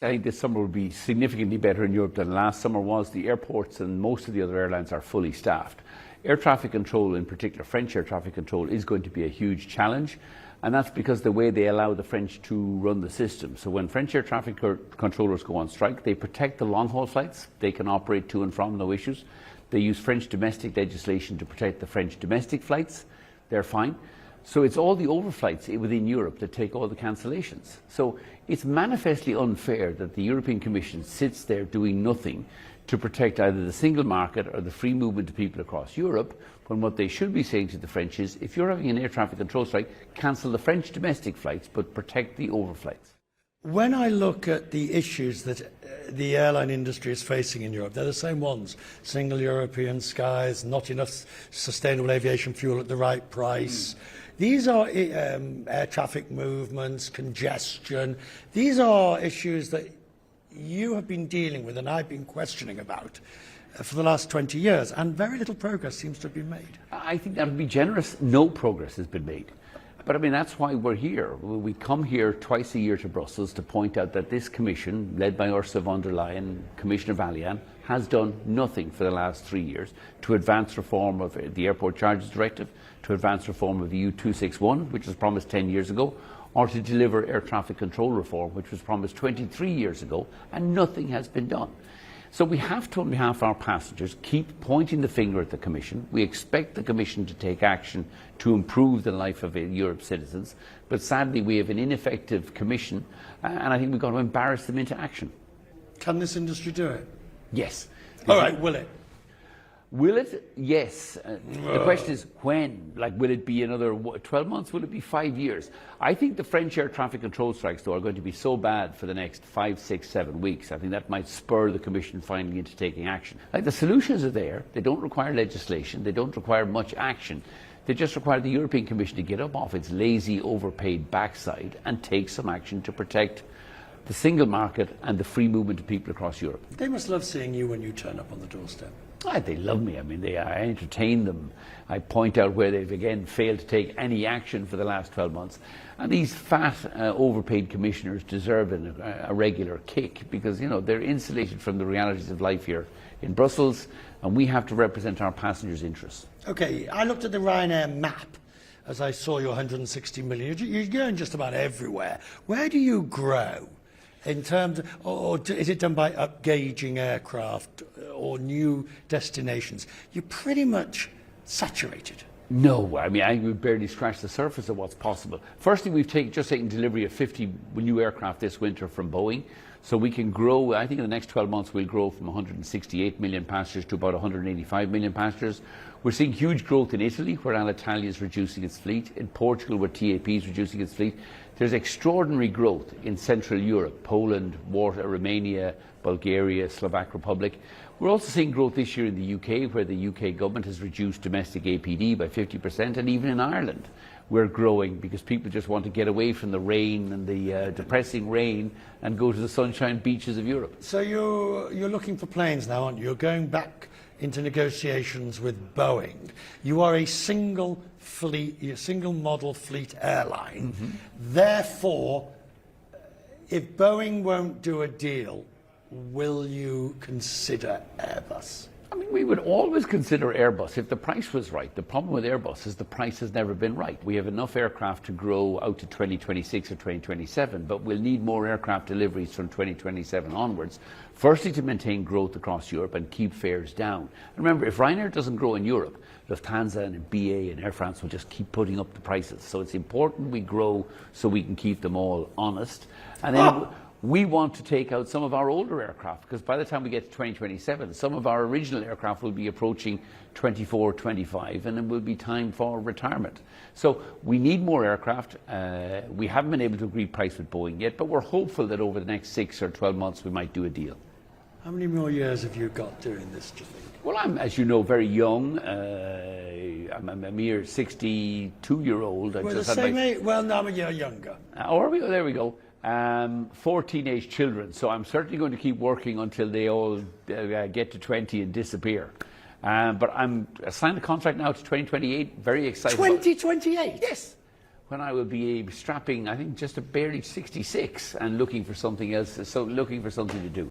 I think this summer will be significantly better in Europe than last summer was. The airports and most of the other airlines are fully staffed. Air traffic control, in particular French air traffic control, is going to be a huge challenge, and that's because the way they allow the French to run the system. So when French air traffic controllers go on strike, they protect the long-haul flights. They can operate to and from, no issues. They use French domestic legislation to protect the French domestic flights. They're fine. So it's all the overflights within Europe that take all the cancellations. So it's manifestly unfair that the European Commission sits there doing nothing to protect either the single market or the free movement of people across Europe, when what they should be saying to the French is, if you're having an air traffic control strike, cancel the French domestic flights, but protect the overflights. When I look at the issues that the airline industry is facing in Europe, they're the same ones. Single European skies, not enough sustainable aviation fuel at the right price. These are air traffic movements, congestion. These are issues that you have been dealing with and I've been questioning about for the last 20 years, and very little progress seems to have been made. I think that would be generous. No progress has been made. But I mean, that's why we're here. We come here twice a year to Brussels to point out that this Commission, led by Ursula von der Leyen, Commissioner Vălean, has done nothing for the last 3 years to advance reform of the Airport Charges Directive, to advance reform of the EU261, which was promised 10 years ago, or to deliver air traffic control reform, which was promised 23 years ago, and nothing has been done. So we have to, on behalf of our passengers, keep pointing the finger at the Commission. We expect the Commission to take action to improve the life of Europe's citizens, but sadly we have an ineffective Commission, and I think we've got to embarrass them into action. Can this industry do it? Yes. All right, will it? Will it? Yes. The question is when? Like, will it be another 12 months? Will it be 5 years? I think the French air traffic control strikes, though, are going to be so bad for the next 5, 6, 7 weeks. I think that might spur the Commission finally into taking action. Like, the solutions are there. They don't require legislation. They don't require much action. They just require the European Commission to get up off its lazy, overpaid backside and take some action to protect the single market and the free movement of people across Europe. They must love seeing you when you turn up on the doorstep. They love me. I mean, I entertain them. I point out where they've again failed to take any action for the last 12 months. And these fat, overpaid commissioners deserve a regular kick because, you know, they're insulated from the realities of life here in Brussels, and we have to represent our passengers' interests. Okay, I looked at the Ryanair map as I saw your 160 million. You're going just about everywhere. Where do you grow? In terms of, or is it done by upgauging aircraft or new destinations? You're pretty much saturated. No, I mean, we've barely scratched the surface of what's possible. Firstly, we've just taken delivery of 50 new aircraft this winter from Boeing. So we can grow, I think in the next 12 months we'll grow from 168 million passengers to about 185 million passengers. We're seeing huge growth in Italy, where Alitalia is reducing its fleet, in Portugal, where TAP is reducing its fleet. There's extraordinary growth in Central Europe, Poland, Romania, Bulgaria, Slovak Republic. We're also seeing growth this year in the UK, where the UK government has reduced domestic APD by 50%, and even in Ireland we're growing because people just want to get away from the rain and the depressing rain and go to the sunshine beaches of Europe. So you're looking for planes now, aren't you? You're going back into negotiations with Boeing. You are a single model fleet airline. Mm-hmm. Therefore, if Boeing won't do a deal, will you consider Airbus? I mean, we would always consider Airbus if the price was right. The problem with Airbus is the price has never been right. We have enough aircraft to grow out to 2026 or 2027, but we'll need more aircraft deliveries from 2027 onwards. Firstly, to maintain growth across Europe and keep fares down. And remember, if Ryanair doesn't grow in Europe, Lufthansa and BA and Air France will just keep putting up the prices. So it's important we grow so we can keep them all honest. And then we want to take out some of our older aircraft, because by the time we get to 2027, some of our original aircraft will be approaching 24, 25, and it will be time for retirement. So we need more aircraft. We haven't been able to agree price with Boeing yet, but we're hopeful that over the next 6 or 12 months we might do a deal. How many more years have you got doing this, do you think? Well, I'm, as you know, very young. I'm a mere 62-year-old. We're the same age? Well, no, I'm a year younger. Are we? There we go. 4 teenage children, so I'm certainly going to keep working until they all get to 20 and disappear. But I signed a contract now to 2028, very excited. 2028? Yes. when I will be strapping, I think, just barely 66 and looking for something else, so looking for something to do.